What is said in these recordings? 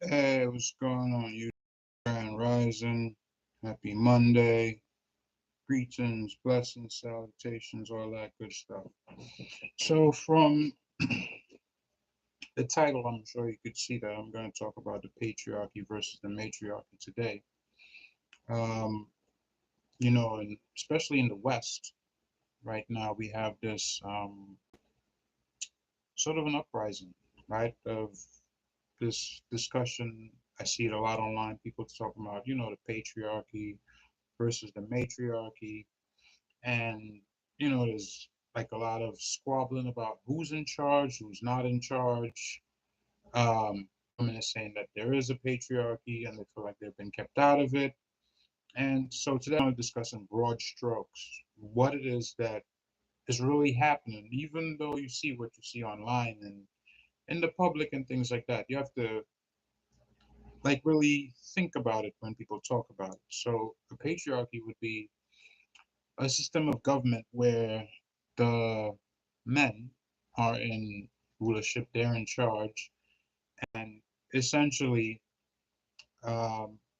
Hey, what's going on? You Grand Rising. Happy Monday. Greetings, blessings, salutations, all that good stuff. So, from the title, I'm sure you could see that I'm going to talk about the patriarchy versus the matriarchy today. Um, and especially in the West, right now, we have this sort of an uprising, right, of this discussion. I see it a lot online. People talking about, the patriarchy versus the matriarchy. And, there's like a lot of squabbling about who's in charge, who's not in charge. Women are saying that there is a patriarchy and they feel like they've been kept out of it. And so today I'm discussing broad strokes, what it is that is really happening, even though you see what you see online and in the public and things like that. You have to like really think about it when people talk about it. So the patriarchy would be a system of government where the men are in rulership, they're in charge, and essentially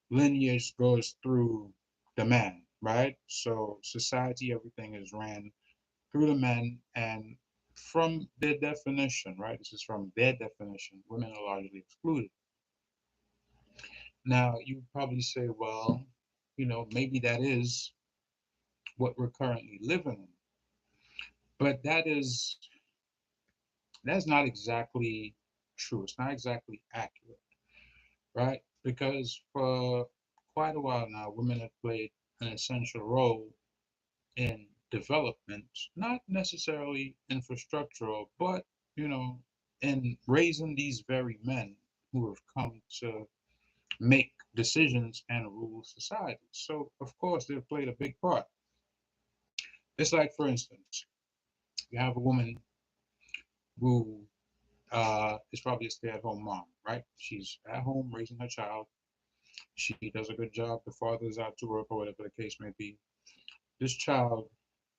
lineage goes through the man, right? So society, everything is ran through the men, and from their definition, right? This is from their definition, women are largely excluded. Now, you would probably say, well, maybe that is what we're currently living in, but that's not exactly true. It's not exactly accurate, right? Because for quite a while now, women have played an essential role in development, not necessarily infrastructural, but, you know, in raising these very men who have come to make decisions and rule society. So, of course, they've played a big part. It's like, for instance, you have a woman who is probably a stay-at-home mom, right? She's at home raising her child. She does a good job. The father's out to work or whatever the case may be. This child,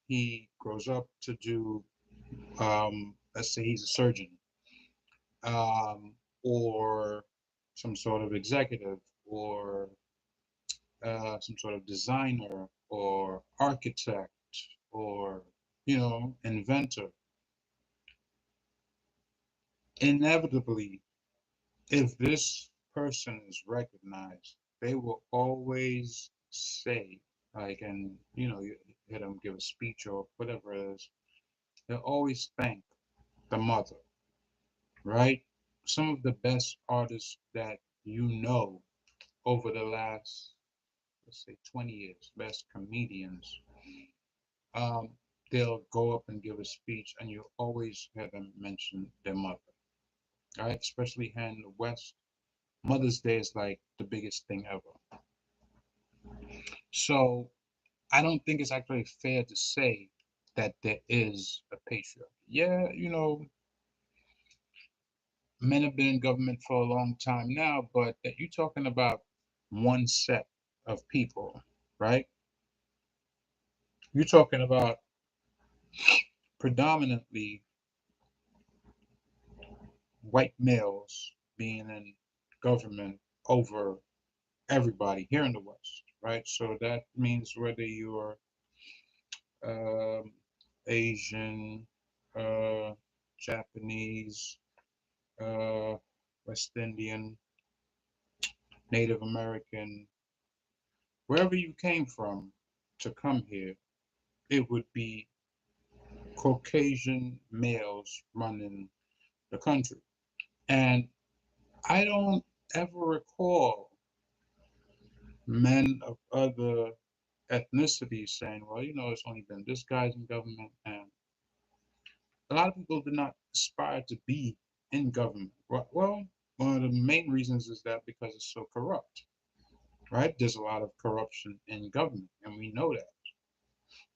he grows up to do, let's say he's a surgeon, um, or some sort of executive, or some sort of designer, or architect, or, inventor. Inevitably, if this person is recognized, they will always say, like, and you hear them give a speech or whatever it is, they'll always thank the mother, right? Some of the best artists that over the last, let's say, 20 years, best comedians, um, they'll go up and give a speech, and you always hear them mention their mother, right? Especially here in the West, Mother's Day is like the biggest thing ever. So I don't think it's actually fair to say that there is a patriarchy. Yeah, men have been in government for a long time now, but that you're talking about one set of people, right? You're talking about predominantly white males being in government over everybody here in the West, right? So that means whether you're um, Asian, uh, Japanese, uh, West Indian, Native American, wherever you came from to come here, it would be Caucasian males running the country. And I don't ever recall men of other ethnicities saying, well, it's only been this guy's in government. And a lot of people do not aspire to be in government. Well, one of the main reasons is that because it's so corrupt, right? There's a lot of corruption in government, and we know that.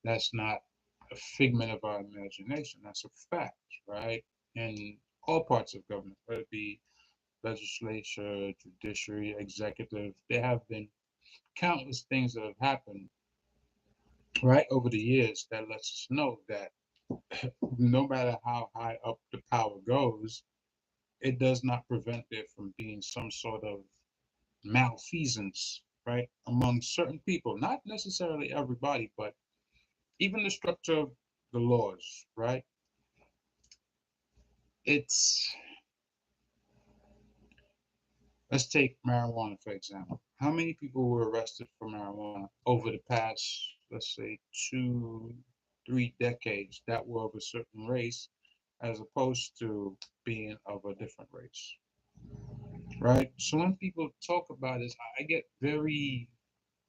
That's not a figment of our imagination. That's a fact, right? In all parts of government, whether it be legislature, judiciary, executive, there have been countless things that have happened, right, over the years that lets us know that no matter how high up the power goes, it does not prevent there from being some sort of malfeasance, right, among certain people, not necessarily everybody, but even the structure of the laws, right? It's, let's take marijuana, for example. How many people were arrested for marijuana over the past, let's say, 2, 3 decades that were of a certain race as opposed to being of a different race, right? So when people talk about this, I get very,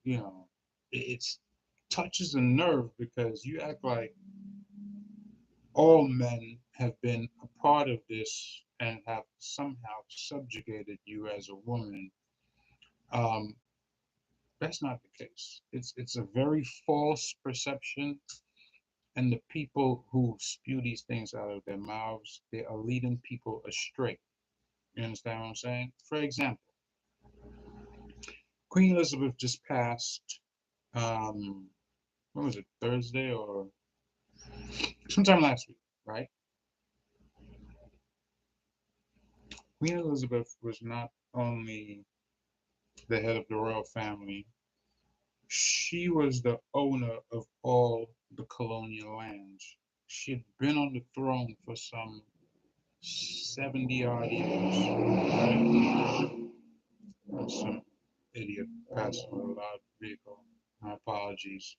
you know, it's touches a nerve because you act like all men have been a part of this and have somehow subjugated you as a woman. Um, that's not the case. It's a very false perception, and the people who spew these things out of their mouths, they are leading people astray. You understand what I'm saying? For example, Queen Elizabeth just passed. When was it? Thursday or sometime last week, right? Queen Elizabeth was not only the head of the royal family, she was the owner of all the colonial lands. She had been on the throne for some 70 odd years, right? Some idiot passing with a loud vehicle. My apologies.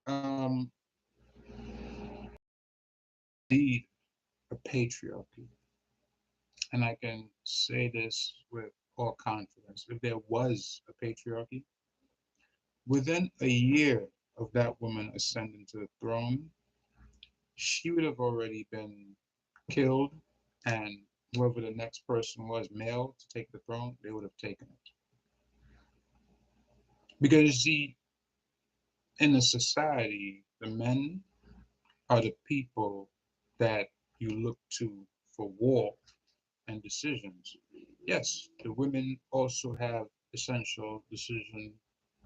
Um, indeed, a patriarchy. And I can say this with all confidence. If there was a patriarchy, within a year of that woman ascending to the throne, she would have already been killed, and whoever the next person was, male, to take the throne, they would have taken it. Because you see, in a society, the men are the people that you look to for war and decisions. Yes, the women also have essential decision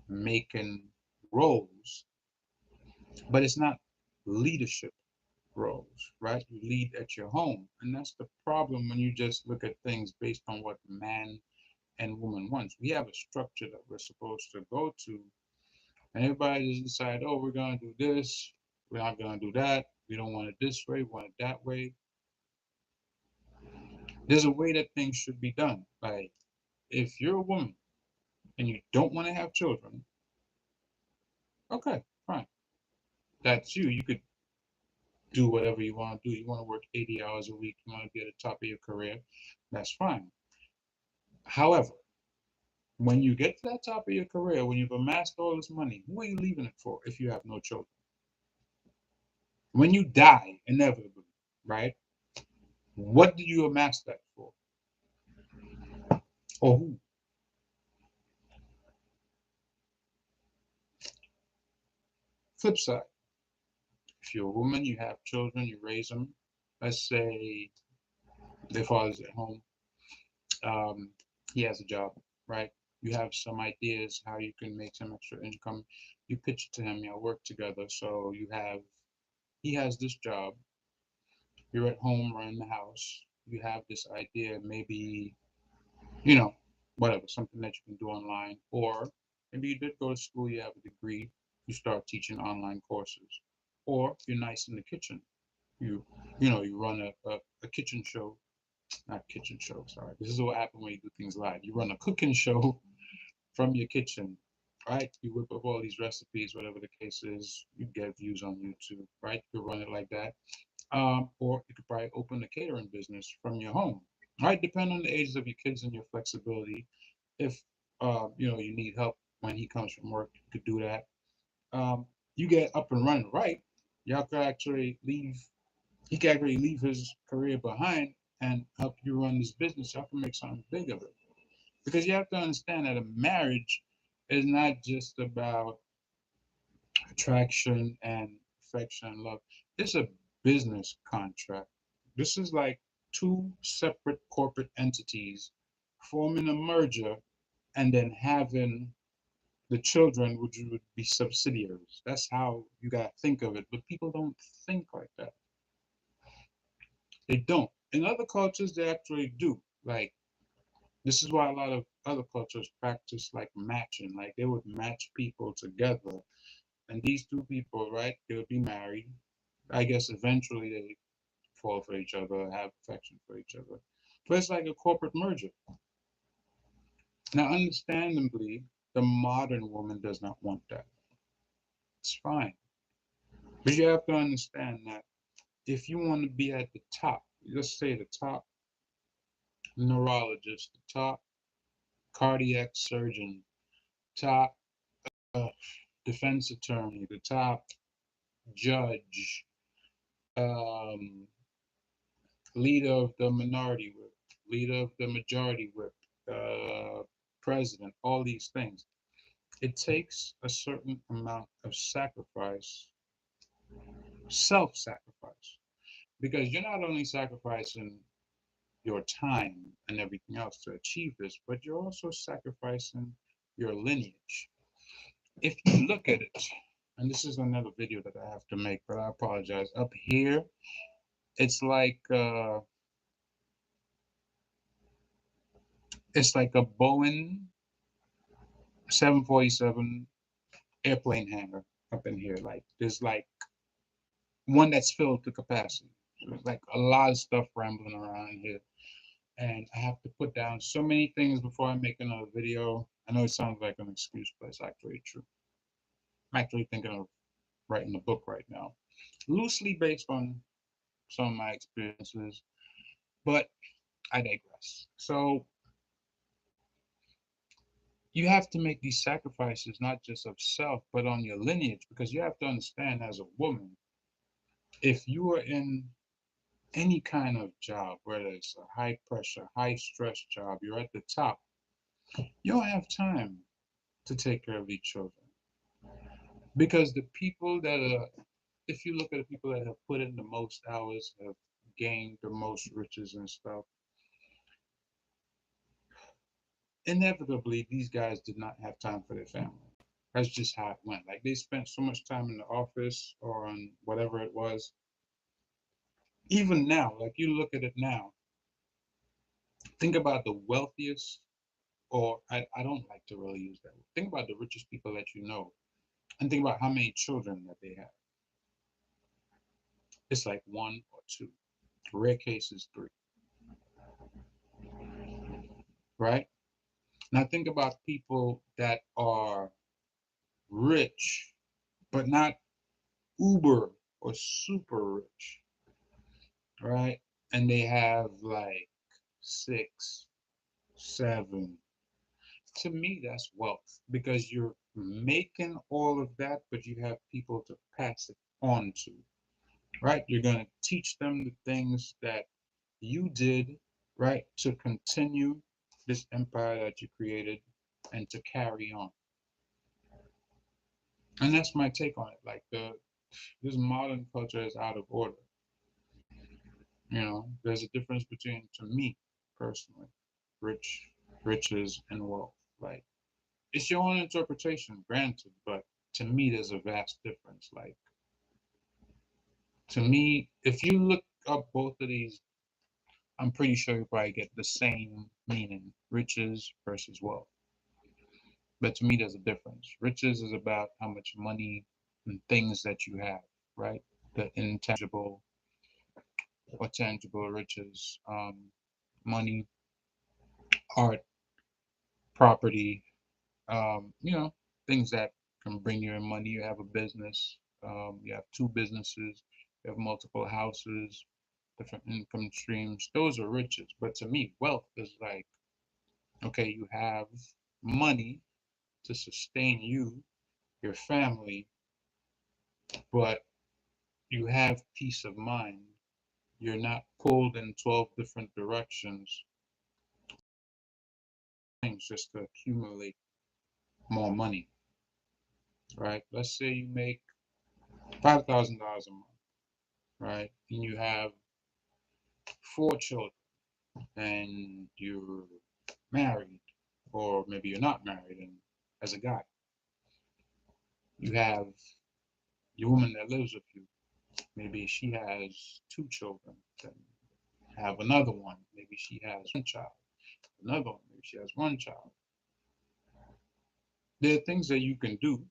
making roles, but it's not leadership roles, right? You lead at your home. And that's the problem when you just look at things based on what man and woman wants. We have a structure that we're supposed to go to, and everybody just decide, oh, we're going to do this, we're not going to do that, we don't want it this way, we want it that way. There's a way that things should be done. Like, if you're a woman and you don't want to have children, okay, fine. That's you. You could do whatever you want to do. You want to work 80 hours a week, you want to be at the top of your career, that's fine. However, when you get to that top of your career, when you've amassed all this money, who are you leaving it for if you have no children? When you die, inevitably, right? What do you amass that for? Or who? Flip side, if you're a woman, you have children, you raise them. Let's say their father's at home, um, he has a job, right? You have some ideas how you can make some extra income. You pitch it to him, y'all work together. So you have, he has this job, you're at home running the house, you have this idea, maybe, you know, whatever, something that you can do online. Or maybe you did go to school, you have a degree, you start teaching online courses. Or you're nice in the kitchen. You, you run a kitchen show, not kitchen show, sorry. This is what happens when you do things live. You run a cooking show from your kitchen, right? You whip up all these recipes, whatever the case is, you get views on YouTube, right? You run it like that. Or you could probably open a catering business from your home, right? Depending on the ages of your kids and your flexibility. If you need help when he comes from work, you could do that. You get up and running, right? Y'all could actually leave. He could actually leave his career behind and help you run this business. Y'all can make something big of it. Because you have to understand that a marriage is not just about attraction and affection and love. It's a business contract. This is like two separate corporate entities forming a merger and then having the children, which would be subsidiaries. That's how you got to think of it. But people don't think like that. They don't. In other cultures, they actually do. Like, this is why a lot of other cultures practice like matching. Like, they would match people together, and these two people, right, they would be married. I guess eventually they fall for each other, have affection for each other. But it's like a corporate merger. Now, understandably, the modern woman does not want that. It's fine. But you have to understand that if you want to be at the top, let's say the top neurologist, the top cardiac surgeon, top uh, defense attorney, the top judge, um, leader of the minority whip, leader of the majority whip, president, all these things. It takes a certain amount of sacrifice, self sacrifice, because you're not only sacrificing your time and everything else to achieve this, but you're also sacrificing your lineage. If you look at it, and this is another video that I have to make, but I apologize. Up here, it's like a Boeing 747 airplane hangar up in here. Like there's like one that's filled to capacity. So there's like a lot of stuff rambling around here. And I have to put down so many things before I make another video. I know it sounds like an excuse, but it's actually true. I'm actually thinking of writing a book right now, loosely based on some of my experiences, but I digress. So you have to make these sacrifices, not just of self, but on your lineage, because you have to understand as a woman, if you are in any kind of job, whether it's a high pressure, high stress job, you're at the top, you don't have time to take care of these children. Because the people that are, if you look at the people that have put in the most hours, have gained the most riches and stuff, inevitably these guys did not have time for their family. That's just how it went. Like they spent so much time in the office or on whatever it was. Even now, like you look at it now, think about the wealthiest, or I don't like to really use that word. Think about the richest people that you know, and think about how many children that they have. It's like one or two, rare cases, three, right? Now think about people that are rich, but not uber or super rich, right? And they have like six, seven. To me, that's wealth because you're making all of that, but you have people to pass it on to, right? You're going to teach them the things that you did, right, to continue this empire that you created and to carry on. And that's my take on it. Like this modern culture is out of order. You know, there's a difference between, to me personally, rich, riches, and wealth. Like it's your own interpretation, granted, but to me, there's a vast difference. Like to me, if you look up both of these, I'm pretty sure you probably get the same meaning: riches versus wealth. But to me, there's a difference. Riches is about how much money and things that you have, right? The intangible or tangible riches, money, art, property, you know, things that can bring you in money. You have a business, you have two businesses, you have multiple houses, different income streams. Those are riches. But to me, wealth is like, okay, you have money to sustain you, your family, but you have peace of mind. You're not pulled in 12 different directions, things just to accumulate more money, right? Let's say you make $5,000 a month, right? And you have four children and you're married, or maybe you're not married, and as a guy, you have your woman that lives with you. Maybe she has two children and have another one. Maybe she has one child, another one, maybe she has one child. There are things that you can do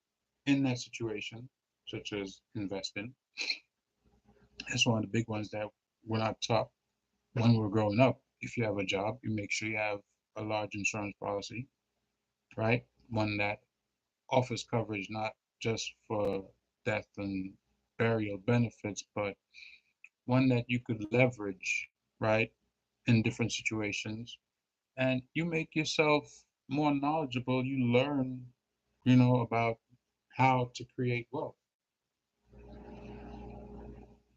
in that situation, such as investing. That's one of the big ones that we're not taught when we're growing up. If you have a job, you make sure you have a large insurance policy, right? One that offers coverage not just for death and burial benefits, but one that you could leverage, right, in different situations. And you make yourself more knowledgeable. You learn, about how to create wealth,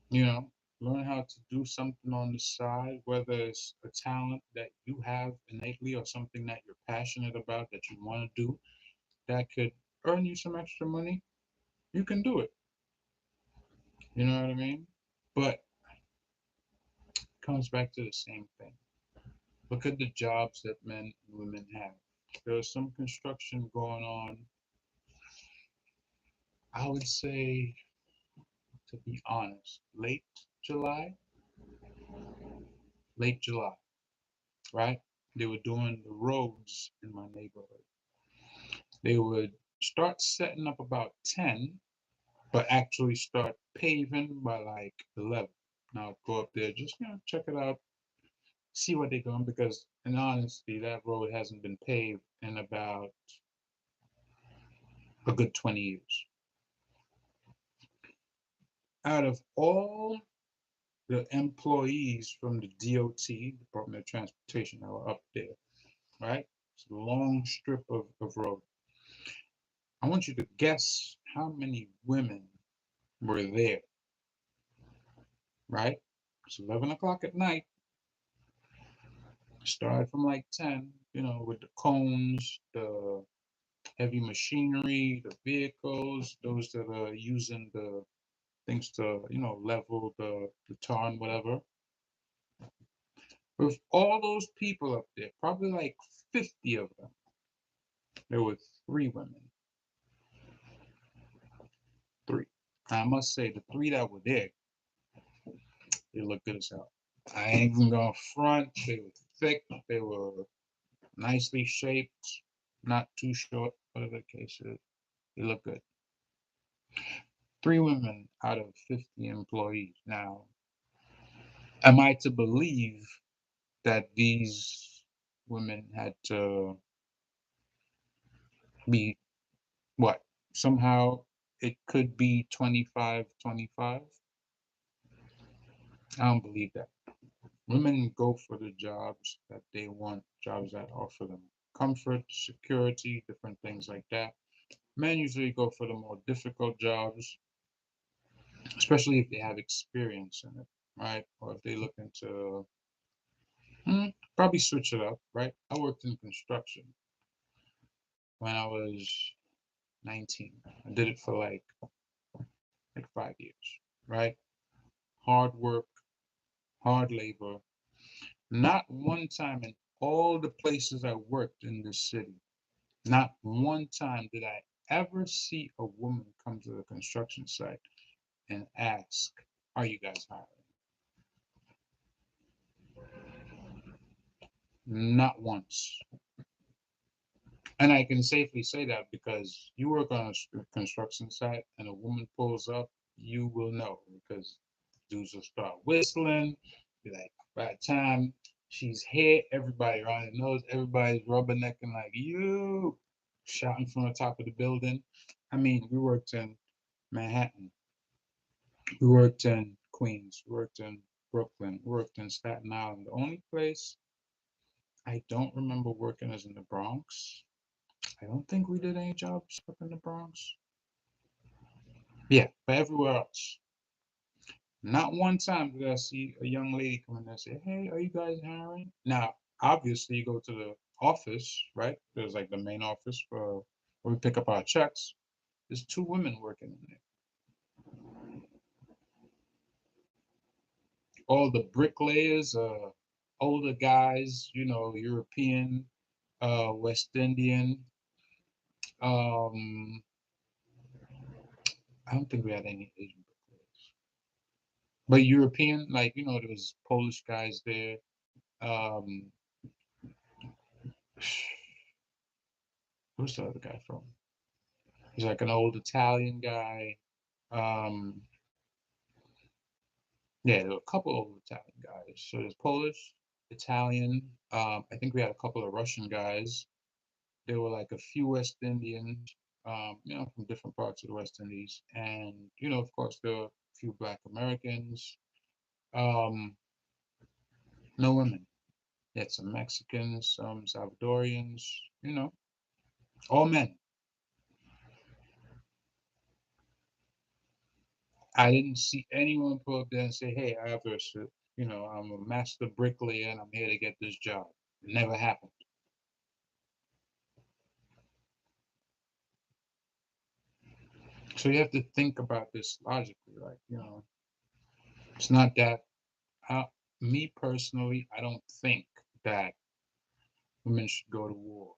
you know, learn how to do something on the side, whether it's a talent that you have innately or something that you're passionate about that you want to do that could earn you some extra money. You can do it. You know what I mean? But it comes back to the same thing. Look at the jobs that men and women have. There's some construction going on. I would say, to be honest, July, late July, right? They were doing the roads in my neighborhood. They would start setting up about 10, but actually start paving by like 11. Now go up there, just check it out, see what they're doing, because in honesty, that road hasn't been paved in about a good 20 years. Out of all the employees from the DOT, Department of Transportation, that were up there, right? It's a long strip of road. I want you to guess how many women were there, right? It's 11 o'clock at night. Started from like 10, with the cones, the heavy machinery, the vehicles, those that are using the things to, level the tar and whatever. With all those people up there, probably like 50 of them, there were three women. Three. I must say, the three that were there, they looked good as hell. I ain't even gonna front. They were thick. They were nicely shaped, not too short, whatever the case is. They look good. Three women out of 50 employees. Now, am I to believe that these women had to be what? Somehow it could be 25-25? I don't believe that. Women go for the jobs that they want, jobs that offer them comfort, security, different things like that. Men usually go for the more difficult jobs, especially if they have experience in it, right? Or if they look into probably switch it up, right? I worked in construction when I was 19. I did it for like 5 years, right? Hard work, hard labor. Not one time in all the places I worked in this city, not one time did I ever see a woman come to the construction site and ask, "Are you guys hiring?" Not once. And I can safely say that because you work on a construction site and a woman pulls up, you will know because dudes will start whistling. Be like, by the time she's here, everybody around the nose, everybody's rubbernecking like you, shouting from the top of the building. I mean, we worked in Manhattan, we worked in Queens, we worked in Brooklyn, we worked in Staten Island. The only place I don't remember working is in the Bronx. I don't think we did any jobs up in the Bronx. Yeah, but everywhere else. Not one time did I see a young lady come in there and say, "Hey, are you guys hiring?" Now, obviously, you go to the office, right? There's like the main office for where we pick up our checks. There's two women working in there. All the bricklayers, older guys, European, West Indian. Um, I don't think we had any Asian bricklayers. But European, like, there was Polish guys there. Um, who's the other guy from? He's like an old Italian guy. Um, yeah, there were a couple of Italian guys. So there's Polish, Italian. I think we had a couple of Russian guys. There were like a few West Indians, from different parts of the West Indies, and of course, there were a few Black Americans. Um, no women. You had some Mexicans, some Salvadorians. All men. I didn't see anyone pull up there and say, "Hey, I'm a master bricklayer and I'm here to get this job." It never happened. So you have to think about this logically. Like, it's not that. Uh, Me personally, I don't think that women should go to war.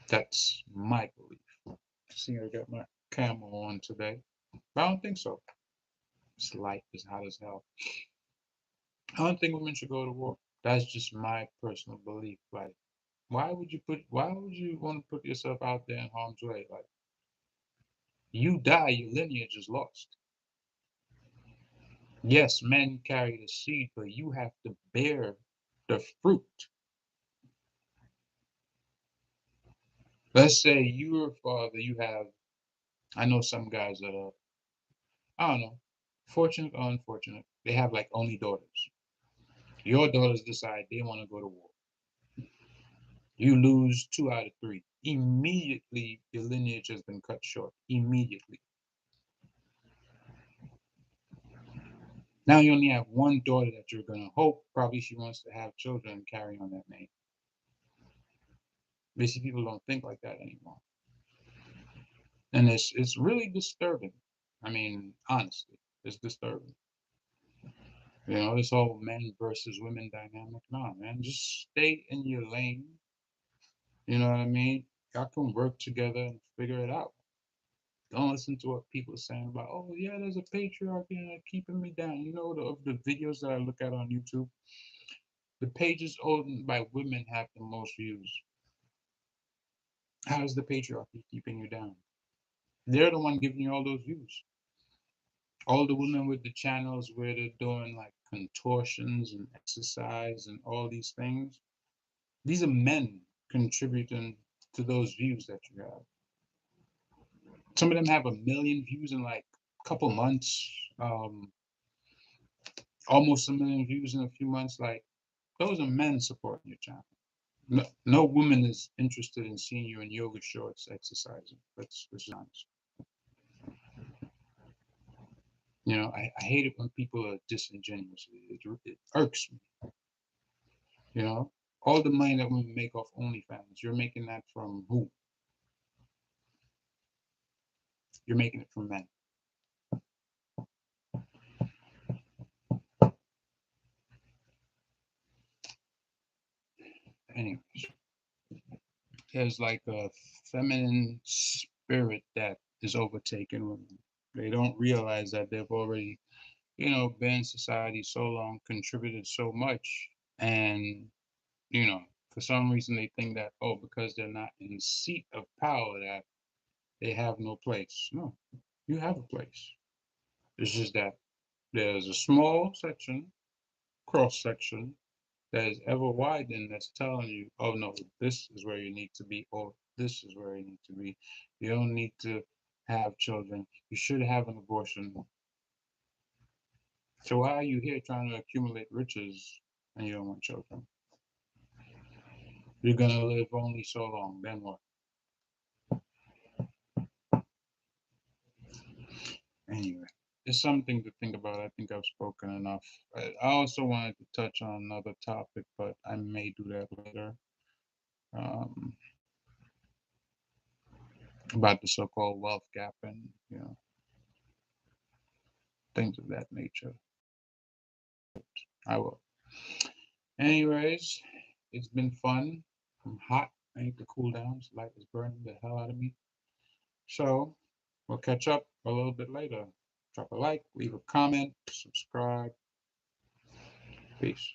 That's my belief. See, I got my camera on today, but I don't think so. This light is hot as hell. I don't think women should go to war. That's just my personal belief. Like, why would you want to put yourself out there in harm's way? Like, you die, your lineage is lost. Yes, men carry the seed, but you have to bear the fruit. Let's say you're a father, I know some guys that are, I don't know, fortunate or unfortunate, they have like only daughters. Your daughters decide they want to go to war. You lose 2 out of 3. Immediately, your lineage has been cut short. Immediately. Now you only have one daughter that you're going to hope. Probably she wants to have children and carry on that name. Basically, people don't think like that anymore. And it's really disturbing. I mean, honestly, it's disturbing. This whole men versus women dynamic. No, man, just stay in your lane. You know what I mean? Y'all can work together and figure it out. Don't listen to what people are saying about, oh yeah, there's a patriarchy and they're keeping me down. Of the videos that I look at on YouTube, the pages owned by women have the most views. How is the patriarchy keeping you down? They're the one giving you all those views. All the women with the channels where they're doing like contortions and exercise and all these things, these are men contributing to those views that you have. Some of them have 1 million views in like a couple months, almost 1 million views in a few months. Like, those are men supporting your channel. No woman is interested in seeing you in yoga shorts exercising. Let's be honest. I hate it when people are disingenuous. It irks me. You know, all the money that women make off OnlyFans, you're making that from who? You're making it from men. Anyways, there's like a feminine spirit that is overtaking women. They don't realize that they've already, been in society so long, contributed so much, and for some reason they think that, oh, because they're not in the seat of power, that they have no place. No, you have a place. It's just that there's a small section, cross section, that is ever widening that's telling you, oh no, this is where you need to be, or this is where you need to be. You don't need to have children. You should have an abortion. So why are you here trying to accumulate riches and you don't want children? You're gonna live only so long, then what? Anyway, it's something to think about. I think I've spoken enough. I also wanted to touch on another topic, but I may do that later. Um, about the so-called wealth gap and things of that nature. I will. Anyways, it's been fun. I'm hot. I need to cool down. This light is burning the hell out of me. So we'll catch up a little bit later. Drop a like, leave a comment, subscribe. Peace.